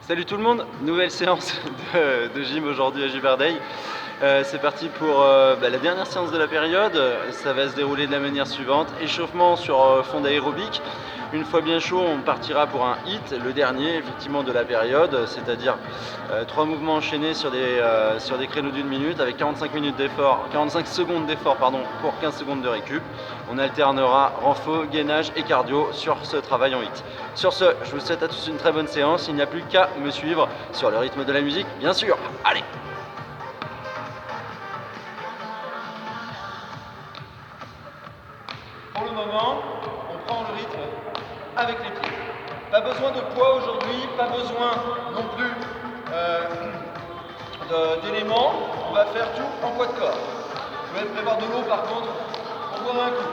Salut tout le monde, nouvelle séance de gym aujourd'hui à Giverday. C'est parti pour la dernière séance de la période. Ça va se dérouler de la manière suivante. Échauffement sur fond aérobique. Une fois bien chaud, on partira pour un HIIT, le dernier effectivement de la période, c'est-à-dire 3 mouvements enchaînés sur des créneaux d'une minute avec 45 secondes d'effort pour 15 secondes de récup. On alternera renfort, gainage et cardio sur ce travail en HIIT. Sur ce, je vous souhaite à tous une très bonne séance. Il n'y a plus qu'à me suivre sur le rythme de la musique, bien sûr. Allez! Pour le moment, on prend le rythme avec les pieds. Pas besoin de poids aujourd'hui, pas besoin non plus d'éléments. On va faire tout en poids de corps. Vous pouvez prévoir de l'eau par contre pour boire un coup.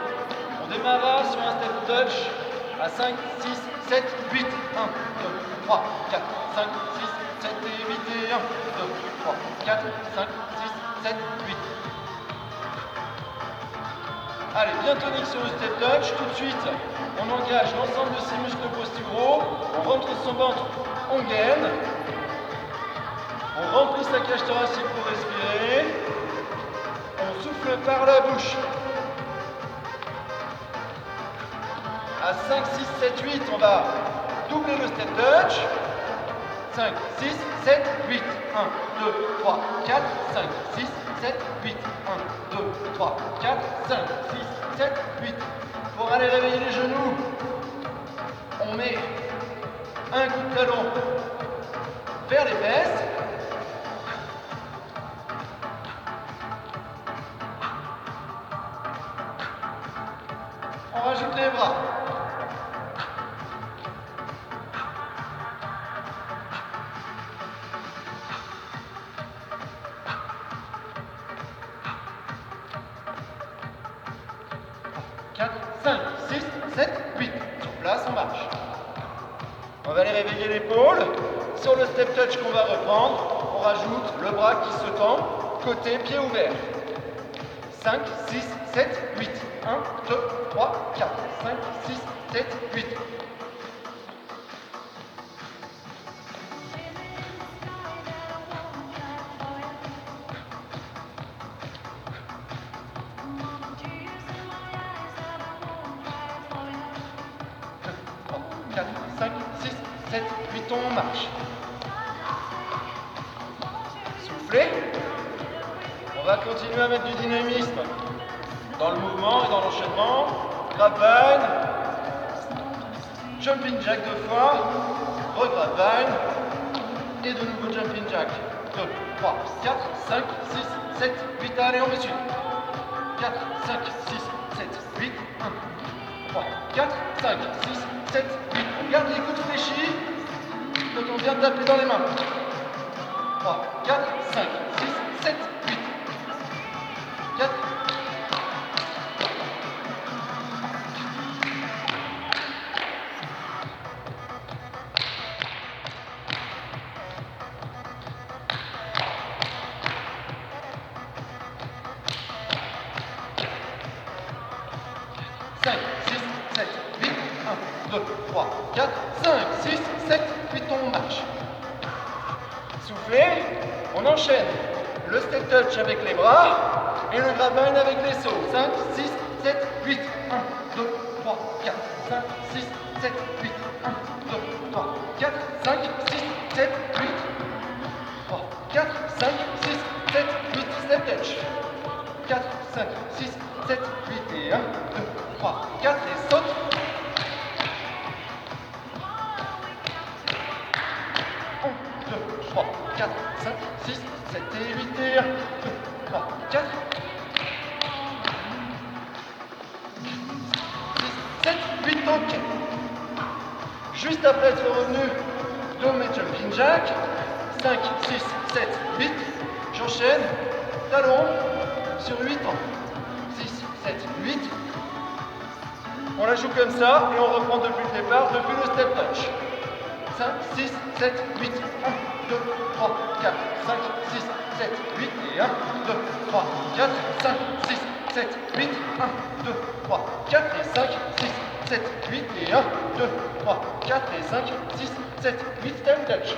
On démarrera sur un step touch à 5, 6, 7, 8. 1, 2, 3, 4, 5, 6, 7 et 8 et 1, 2, 3, 4, 5, 6, 7, 8. Allez, bien tonique sur le step touch. Tout de suite, on engage l'ensemble de ses muscles posturaux. On rentre son ventre, on gaine. On remplit sa cage thoracique pour respirer. On souffle par la bouche. À 5, 6, 7, 8, on va doubler le step touch. 5, 6, 7, 8. 1, 2, 3, 4, 5, 6, 7, 8. 1, 2, 3, 4, 5, 6, 7, 8. Pour aller réveiller les genoux, on met un coup de talon vers les fesses. On rajoute les bras. Quatre, 5, 6, 7, 8. Sur place, on marche. On va aller réveiller l'épaule. Sur le step touch qu'on va reprendre, on rajoute le bras qui se tend, côté pied ouvert. 5, 6, 7, 8. 1, 2, 3, 4, 5, 6, 7, 8. Quatre, 5, 6, 7, 8, on marche. Soufflez. On va continuer à mettre du dynamisme dans le mouvement et dans l'enchaînement. Grapevine, jumping jack 2 fois, re-grapevine et de nouveau jumping jack. 2, 3, 4, 5, 6, 7, 8. Allez, on me suit. 4, 5, 6, 7, 8. 1, 3, 4, 5, 6, 7, 8. On garde les coudes fléchis quand on vient de taper dans les mains. 3, 4, 5, 6, 7, 8. 4. 5, 6, 7, 8, 1, 2, 3, 4, 5, 6, 7, 8, on marche. Soufflez, on enchaîne le step touch avec les bras et le grapevine avec les sauts. 5, 6, 7, 8, 1, 2, 3, 4, 5, 6, 7, 8, 1, 2, 3, 4, 5, 6, 7, 8, 3, 4, 5, 6, 7, 8, step touch. 4, 5, 6, 7, 8 et 1, 2, 3, 4 et saute. 1, 2, 3, 4, 5, 6, 7 et 8 et 1, 2, 3, 4. 6, 7, 8, ok. Juste après être revenu de mes jumping jack, 5, 6, 7, 8, j'enchaîne, talon sur 8 ans. 6, 7, 8. On la joue comme ça et on reprend depuis le départ, depuis le step touch. 5, 6, 7, 8. 1, 2, 3, 4, 5, 6, 7, 8 et 1, 2, 3, 4, 5, 6, 7, 8, 1, 2, 3, 4 et 5, 6, 7, 8 et 1, 2, 3, 4 et 5, 6, 7, 8, time touch.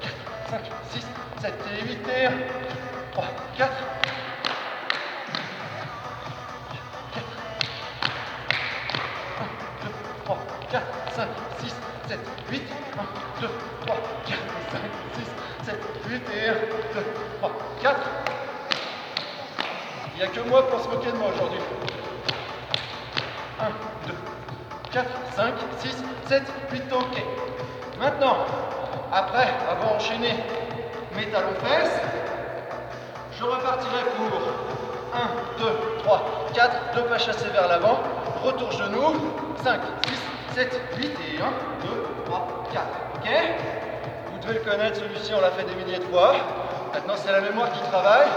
4, 5, 6, 7 et 8 et 1, 3, 4. 3, 4, 5, 6, 7, 8, 1, 2, 3, 4, 5, 6, 7, 8 et 1, 2, 3, 4. Il n'y a que moi pour se moquer de moi aujourd'hui. 1, 2, 4, 5, 6, 7, 8, ok. Maintenant, après avoir enchaîné mes talons fesses, je repartirai pour 1, 2, 3, 4, 2 pas chassés vers l'avant, retour genou, 5, 6, 7, 8 et 1, 2, 3, 4. Ok? Vous devez le connaître, celui-ci on l'a fait des milliers de fois. Maintenant c'est la mémoire qui travaille.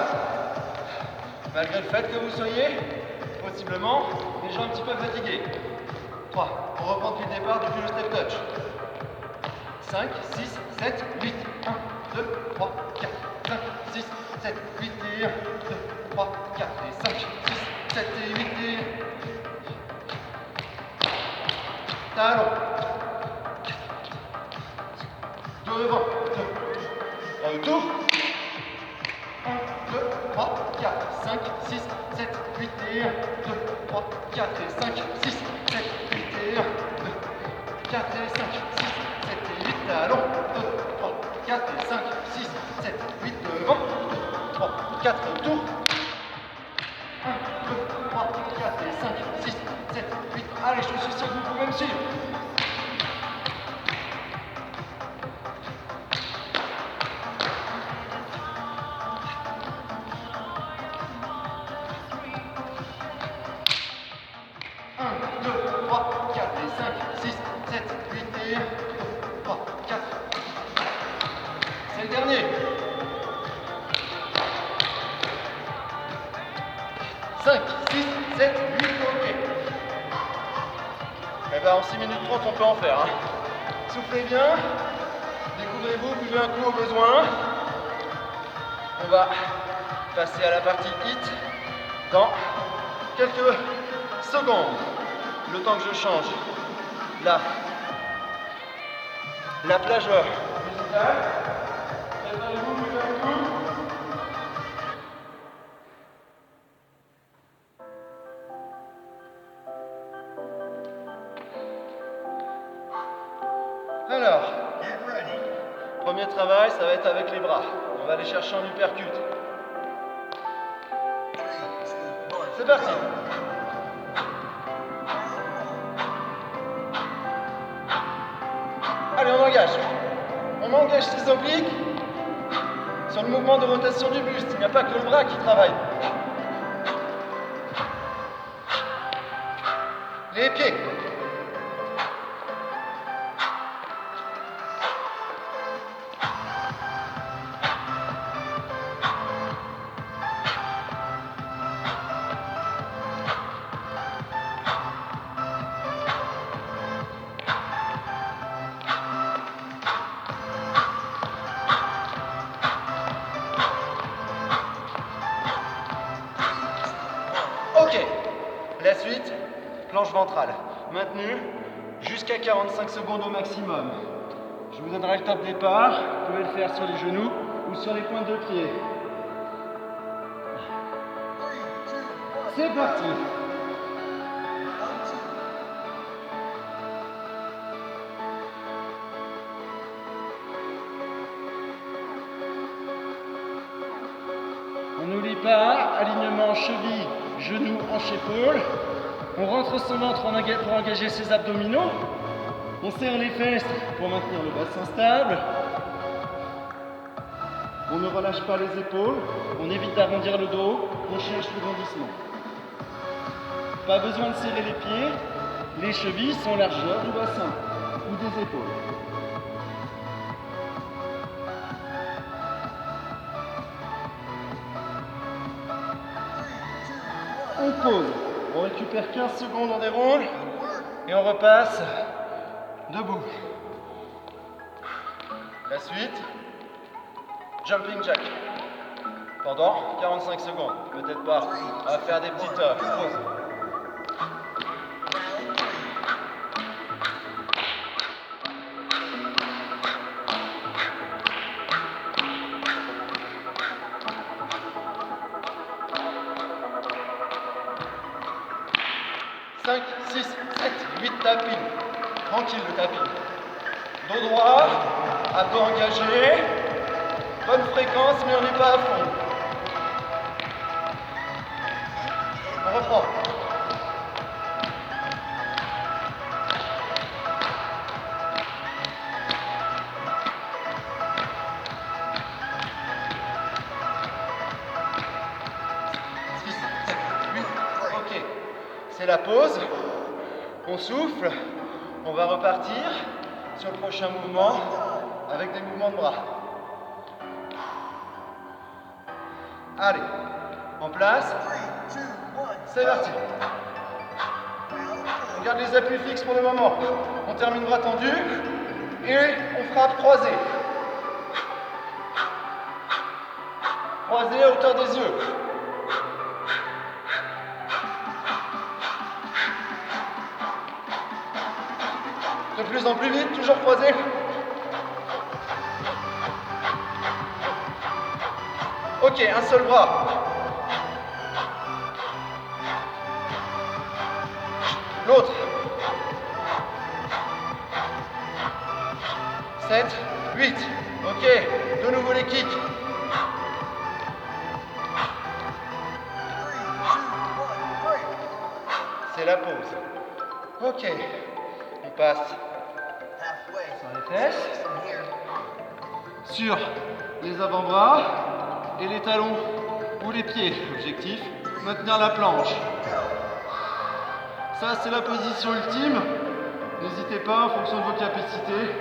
Malgré le fait que vous soyez possiblement déjà un petit peu fatigué. 3. On reprend depuis le départ depuis le step touch. 5, 6, 7, 8. 1, 2, 3, 4, 5, 6, 7, 8 et 1, 2, 3, 4 et 5, 6, 7 et 8 et 1. Talon. Devant. 2. Retour. 1, 2, 3, 4, 5, 6, 7, 8 et 1, 2, 3, 4 et 5, 6, 7, 8 et 1, 2, 4 et 5, 6, 7 et 8, talons, 2, 3, 4 et 5, 6, 7, 8, devant, 2, 3, 4, retour, 1, 2, 3, 4 et 5, 6, 7, 8, allez, je suis sûr que vous pouvez me suivre. C'est le dernier. 5, 6, 7, 8, ok. Et ben en 6 minutes 30 on peut en faire. Hein. Soufflez bien. Découvrez-vous, buvez un coup au besoin. On va passer à la partie hit dans quelques secondes. Le temps que je change la plage musicale. Préparez-vous, buvez un coup. Alors, premier travail, ça va être avec les bras. On va aller chercher en uppercut. C'est parti. Allez, on engage. On engage ses obliques sur le mouvement de rotation du buste. Il n'y a pas que le bras qui travaille. Les pieds. Ok, la suite, planche ventrale, maintenue jusqu'à 45 secondes au maximum. Je vous donnerai le top départ, vous pouvez le faire sur les genoux ou sur les pointes de pied. C'est parti. On n'oublie pas, alignement cheville, genoux, hanche, épaule. On rentre son ventre pour engager ses abdominaux. On serre les fesses pour maintenir le bassin stable. On ne relâche pas les épaules. On évite d'arrondir le dos. On cherche le grandissement. Pas besoin de serrer les pieds. Les chevilles sont largeur du bassin ou des épaules. On pose, on récupère 15 secondes, on déroule et on repasse debout. La suite, jumping jack pendant 45 secondes, peut-être pas, on va faire des petites pauses. tranquille le tapis. Dos droit, abdos engagés, bonne fréquence mais on n'est pas à fond. On reprend. Ok, c'est la pause. On souffle. On va repartir sur le prochain mouvement avec des mouvements de bras. Allez, en place. C'est parti. On garde les appuis fixes pour le moment. On termine bras tendus et on frappe croisé. Croisé à hauteur des yeux. De plus en plus vite, toujours croisé. Ok, un seul bras. L'autre. 7, 8. Ok, de nouveau les kicks. C'est la pause. Ok, on passe sur les fesses, sur les avant-bras et les talons ou les pieds. Objectif, maintenir la planche. Ça, c'est la position ultime. N'hésitez pas, en fonction de vos capacités,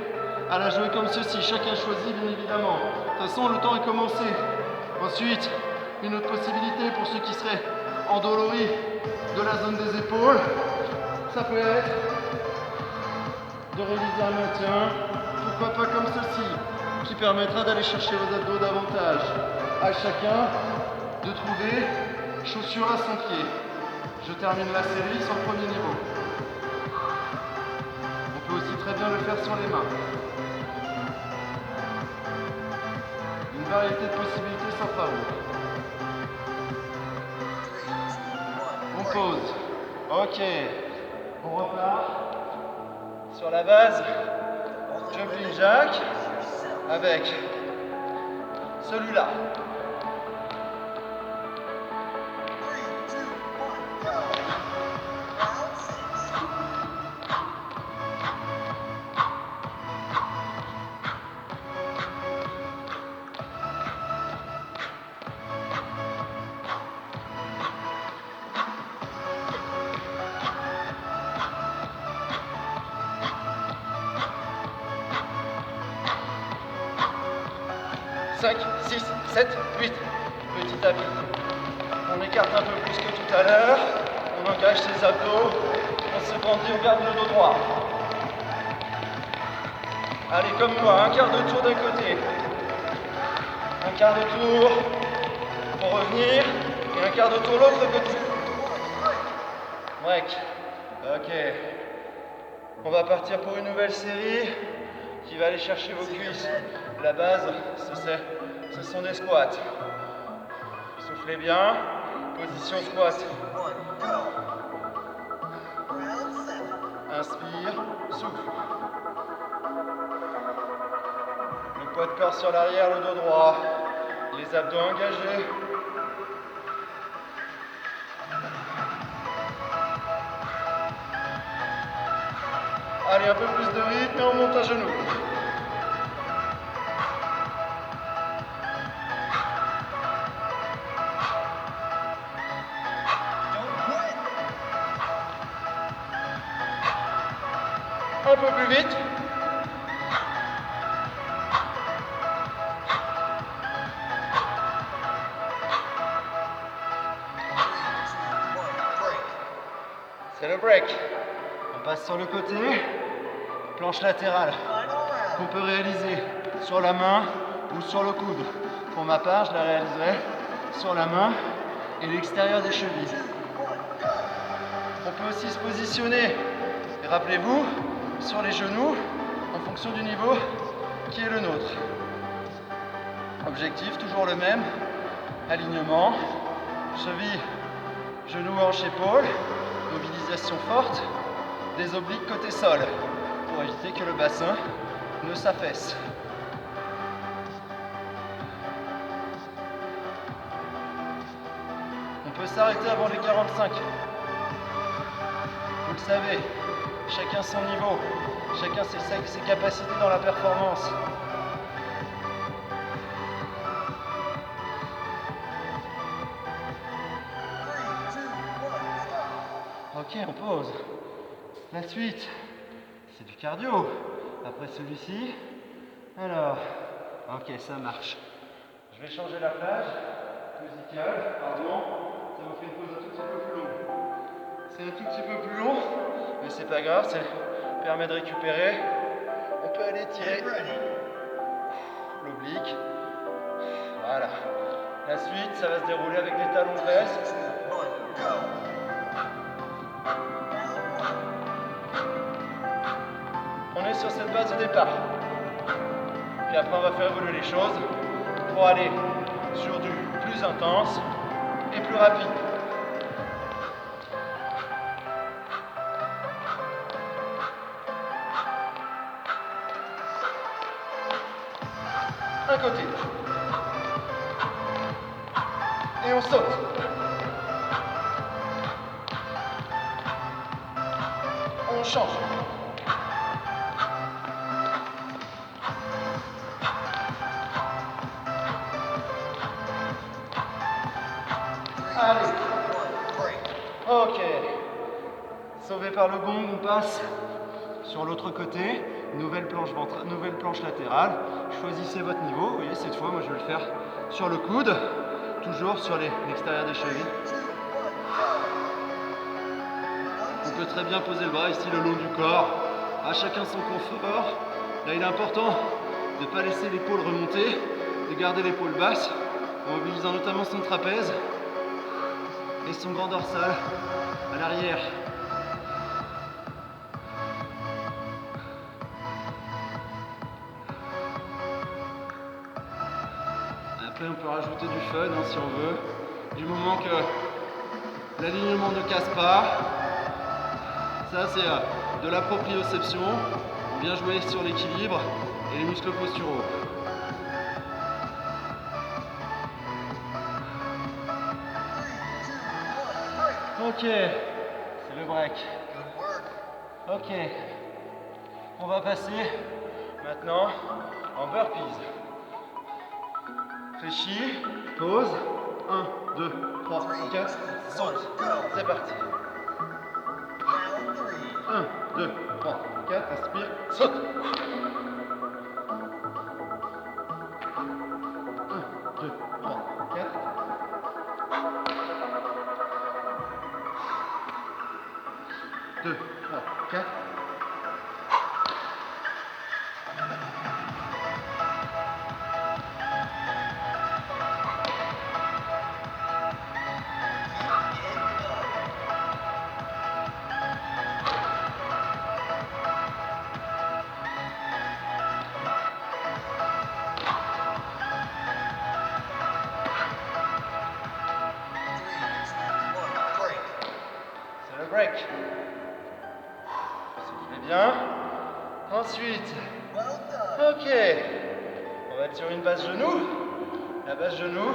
à la jouer comme ceci. Chacun choisit, bien évidemment. De toute façon, le temps est commencé. Ensuite, une autre possibilité pour ceux qui seraient endoloris de la zone des épaules, ça peut être de réaliser un maintien, pourquoi pas comme ceci, qui permettra d'aller chercher vos abdos davantage. À chacun de trouver chaussure à son pied. Je termine la série sur le premier niveau. On peut aussi très bien le faire sur les mains. Une variété de possibilités s'offre à vous. On pose. Ok. On repart sur la base jumping jack avec celui-là. Cinq, 6, 7, 8. Petit tapis. On écarte un peu plus que tout à l'heure. On engage ses abdos. On se grandit, on garde le dos droit. Allez, comme moi, un quart de tour d'un côté. Un quart de tour pour revenir. Et un quart de tour l'autre côté. Break. Ok. On va partir pour une nouvelle série qui va aller chercher vos cuisses. La base, ce sont des squats. Soufflez bien. Position squat. Inspire, souffle. Le poids de corps sur l'arrière, le dos droit. Les abdos engagés. Allez, un peu plus de rythme et on monte à genoux. Un peu plus vite. C'est le break. On passe sur le côté. Planche latérale qu'on peut réaliser sur la main ou sur le coude. Pour ma part, je la réaliserai sur la main et l'extérieur des chevilles. On peut aussi se positionner, et rappelez-vous, sur les genoux en fonction du niveau qui est le nôtre. Objectif toujours le même, alignement, cheville, genou, hanche, épaule, mobilisation forte, des obliques côté sol. pour éviter que le bassin ne s'affaisse. On peut s'arrêter avant les 45. Vous le savez, chacun son niveau, chacun ses capacités dans la performance. Ok, on pause. La suite, c'est du cardio. Après celui-ci, alors, ok, ça marche. Je vais changer la plage musicale, pardon. Ça vous fait une pause un tout petit peu plus longue. C'est un tout petit peu plus long, mais c'est pas grave, ça permet de récupérer. On peut aller tirer l'oblique. Voilà. La suite, ça va se dérouler avec des talons de fesses. On est sur cette base de départ. Puis après, on va faire évoluer les choses pour aller sur du plus intense et plus rapide. Un côté. Et on saute. On change. Allez. Ok. Sauvé par le gong, on passe sur l'autre côté. Nouvelle planche latérale. Choisissez votre niveau. Vous voyez, cette fois, moi, je vais le faire sur le coude. Toujours sur l'extérieur des chevilles. On peut très bien poser le bras ici le long du corps. À chacun son confort. Là, il est important de ne pas laisser l'épaule remonter, de garder l'épaule basse, en mobilisant notamment son trapèze et son grand dorsal à l'arrière. Après, on peut rajouter du fun si on veut, du moment que l'alignement ne casse pas. Ça, c'est de la proprioception. On vient jouer sur l'équilibre et les muscles posturaux. Ok, c'est le break. Ok, on va passer maintenant en burpees. Réfléchis, pause. 1, 2, 3, 4, saute. C'est parti. 1, 2, 3, 4, inspire, saute. 1, 2, 3, 4. 2, 3, 4. Break. Soufflez bien. Ensuite, ok, on va être sur une base genou. La base genou,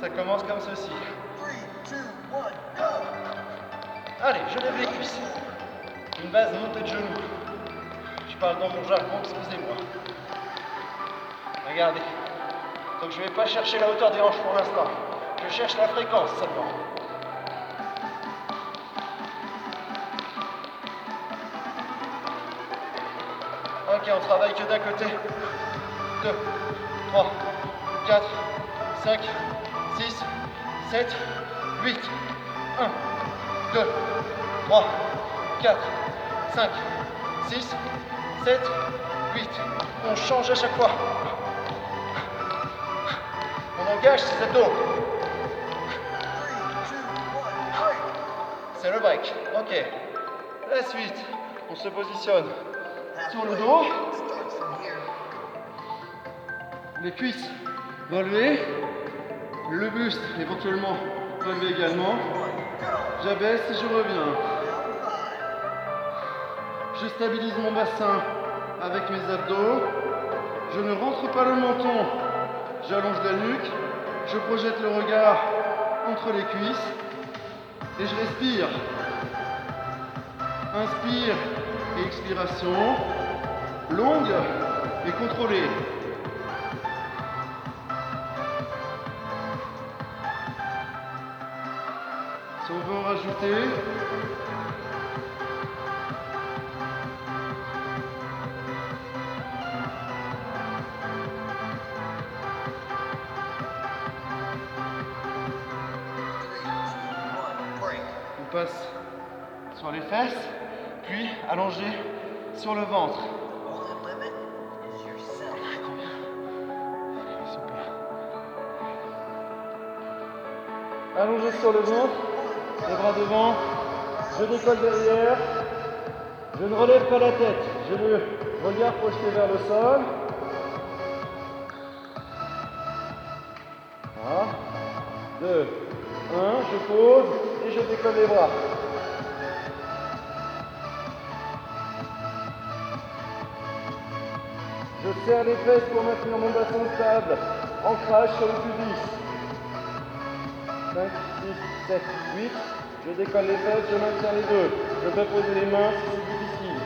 ça commence comme ceci. Allez, je lève les cuisses. Une base montée de genou. Je parle dans mon jargon, excusez-moi. Regardez. Donc je ne vais pas chercher la hauteur des hanches pour l'instant. Je cherche la fréquence seulement. Ok, on travaille que d'un côté. 2, 3, 4, 5, 6, 7, 8. 1, 2, 3, 4, 5, 6, 7, 8. On change à chaque fois. On engage ses abdos. C'est le break. Ok. La suite, on se positionne sur le dos. Les cuisses relevées. Le buste éventuellement relevé également. J'abaisse et je reviens. Je stabilise mon bassin avec mes abdos. Je ne rentre pas le menton. J'allonge la nuque. Je projette le regard entre les cuisses. Et je respire. Inspire et expiration. Longue et contrôlée. Si on veut en rajouter, on passe sur les fesses, puis allongé sur le ventre. Super. Allongé sur le ventre, les bras devant, je décolle derrière, je ne relève pas la tête, j'ai le regard projeté vers le sol. Voilà. 2, 1, je pose et je décolle les bras. Je serre les fesses pour maintenir mon bassin stable. Ancrage sur le pubis. 5, 6, 7, 8. Je décolle les fesses, je maintiens les deux. Je peux poser les mains si c'est difficile.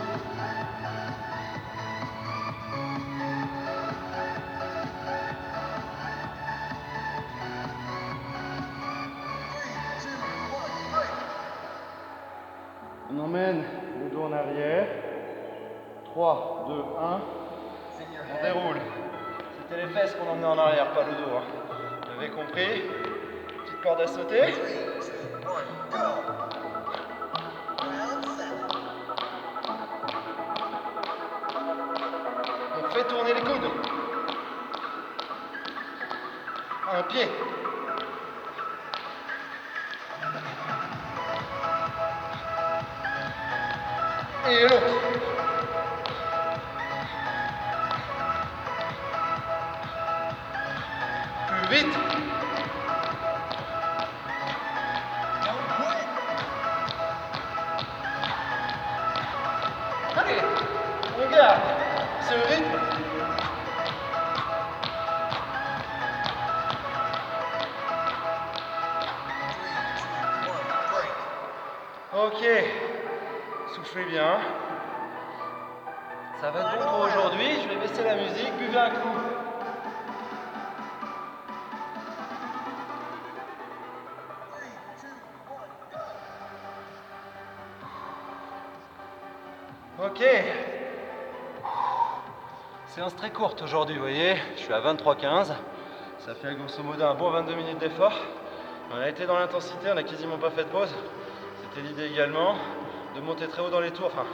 On emmène le dos en arrière. 3, 2, 1. On déroule. C'était les fesses qu'on emmenait en arrière, pas le dos. Vous avez compris? Petite corde à sauter. On fait tourner les coudes. Un pied. Et l'autre. Plus vite. Allez, on garde ce rythme. Ok, soufflez bien. Ça va être bon pour aujourd'hui. Je vais baisser la musique, buvez un coup. Ok. Séance très courte aujourd'hui, vous voyez. Je suis à 23,15. Ça fait grosso modo un bon 22 minutes d'effort. On a été dans l'intensité, on n'a quasiment pas fait de pause. C'était l'idée également de monter très haut dans les tours, enfin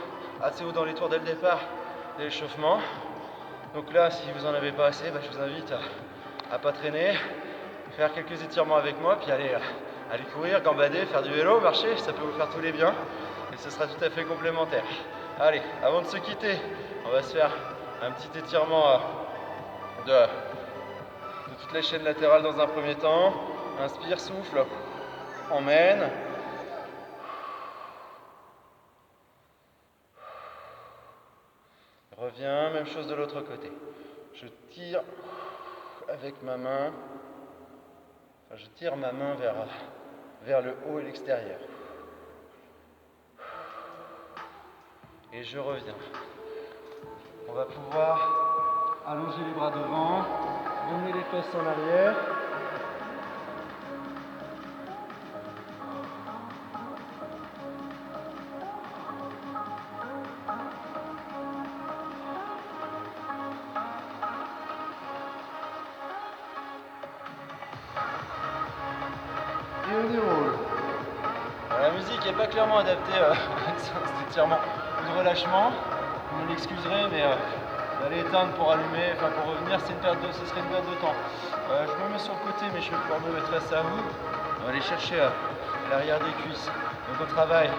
assez haut dans les tours dès le départ de l'échauffement. Donc là, si vous n'en avez pas assez, je vous invite à pas traîner, faire quelques étirements avec moi, puis aller courir, gambader, faire du vélo, marcher, ça peut vous faire tous les biens et ce sera tout à fait complémentaire. Allez, avant de se quitter, on va se faire un petit étirement de toute la chaîne latérale dans un premier temps. Inspire, souffle, emmène. Reviens, même chose de l'autre côté. Je tire avec ma main, je tire ma main vers le haut et l'extérieur. Et je reviens. On va pouvoir allonger les bras devant, emmener les fesses en arrière. Et on déroule. La musique n'est pas clairement adaptée à cet étirement ou de relâchement. Vous m'en excuserez, mais d'aller éteindre pour allumer, enfin pour revenir, ce serait une perte de temps. Je me mets sur le côté, mais je vais pouvoir me mettre face à vous. On va aller chercher l'arrière des cuisses. Donc on travaille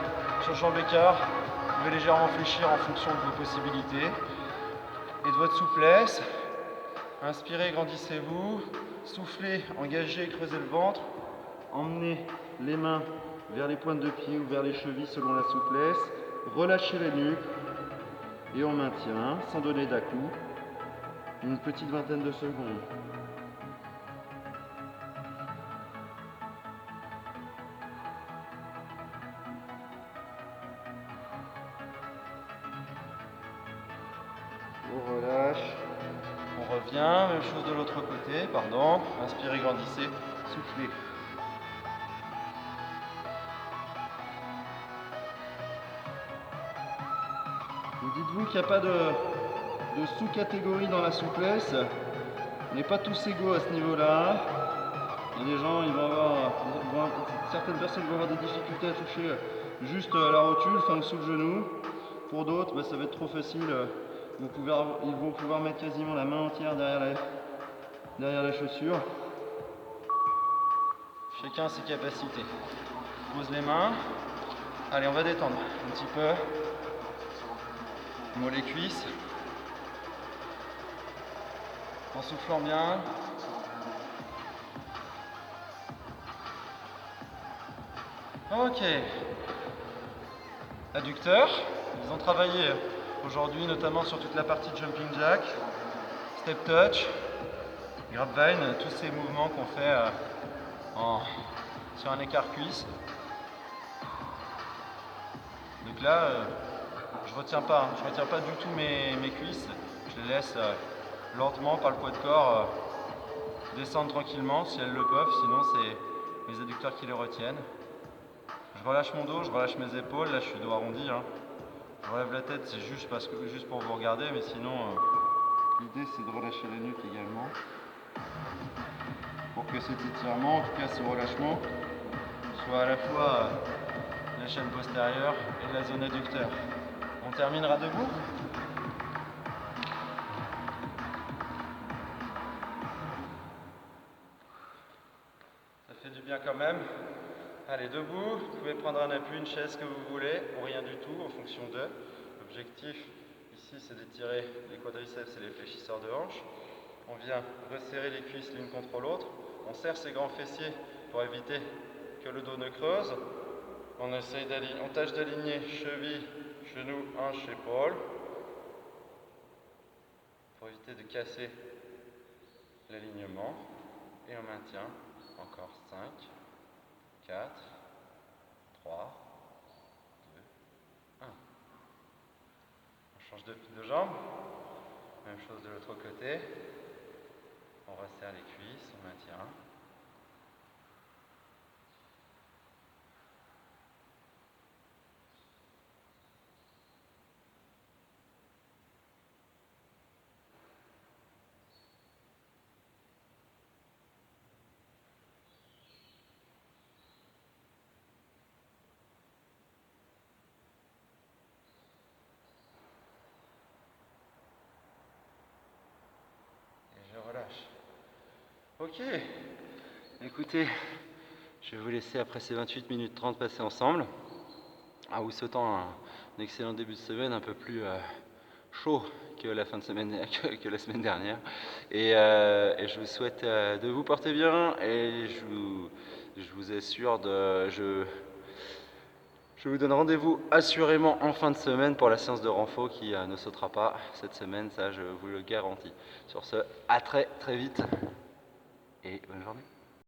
sur jambe écart. Vous pouvez légèrement fléchir en fonction de vos possibilités et de votre souplesse. Inspirez, grandissez-vous. Soufflez, engagez, creusez le ventre. Emmenez les mains vers les pointes de pied ou vers les chevilles selon la souplesse. Relâchez la nuque. Et on maintient, sans donner d'à-coup, une petite vingtaine de secondes. On relâche. On revient, même chose de l'autre côté, pardon. Inspirez, grandissez, soufflez. Dites-vous qu'il n'y a pas de sous-catégorie dans la souplesse. On n'est pas tous égaux à ce niveau-là. Il y a des gens, certaines personnes vont avoir des difficultés à toucher juste la rotule, enfin sous le genou. Pour d'autres, ça va être trop facile. Ils vont pouvoir mettre quasiment la main entière derrière la chaussure. Chacun a ses capacités. Pose les mains. Allez, on va détendre un petit peu. Mollets, cuisses. En soufflant bien. Ok. Adducteurs. Ils ont travaillé aujourd'hui notamment sur toute la partie jumping jack, step touch, grapevine, tous ces mouvements qu'on fait sur un écart cuisse. Donc là, je retiens pas du tout mes cuisses, je les laisse lentement par le poids de corps descendre tranquillement si elles le peuvent, sinon c'est mes adducteurs qui les retiennent. Je relâche mon dos, je relâche mes épaules, là je suis dos arrondi. Je relève la tête, c'est juste pour vous regarder, mais sinon l'idée c'est de relâcher la nuque également. Pour que cet étirement, en tout cas ce relâchement, soit à la fois la chaîne postérieure et la zone adducteur. On terminera debout. Ça fait du bien quand même. Allez, debout, vous pouvez prendre un appui, une chaise que vous voulez, ou rien du tout, en fonction de. L'objectif ici, c'est d'étirer les quadriceps et les fléchisseurs de hanches. On vient resserrer les cuisses l'une contre l'autre. On serre ses grands fessiers pour éviter que le dos ne creuse. On tâche d'aligner cheville, genou, hanche, épaule. Pour éviter de casser l'alignement. Et on maintient encore 5, 4, 3, 2, 1. On change de jambe. Même chose de l'autre côté. On resserre les cuisses, on maintient. Relâche. Ok, écoutez, je vais vous laisser après ces 28 minutes 30 passées ensemble, en vous souhaitant un excellent début de semaine, un peu plus chaud que la fin de semaine, que la semaine dernière, et je vous souhaite de vous porter bien, et je vous assure je vous donne rendez-vous assurément en fin de semaine pour la séance de renfort qui ne sautera pas cette semaine, ça je vous le garantis. Sur ce, à très très vite et bonne journée.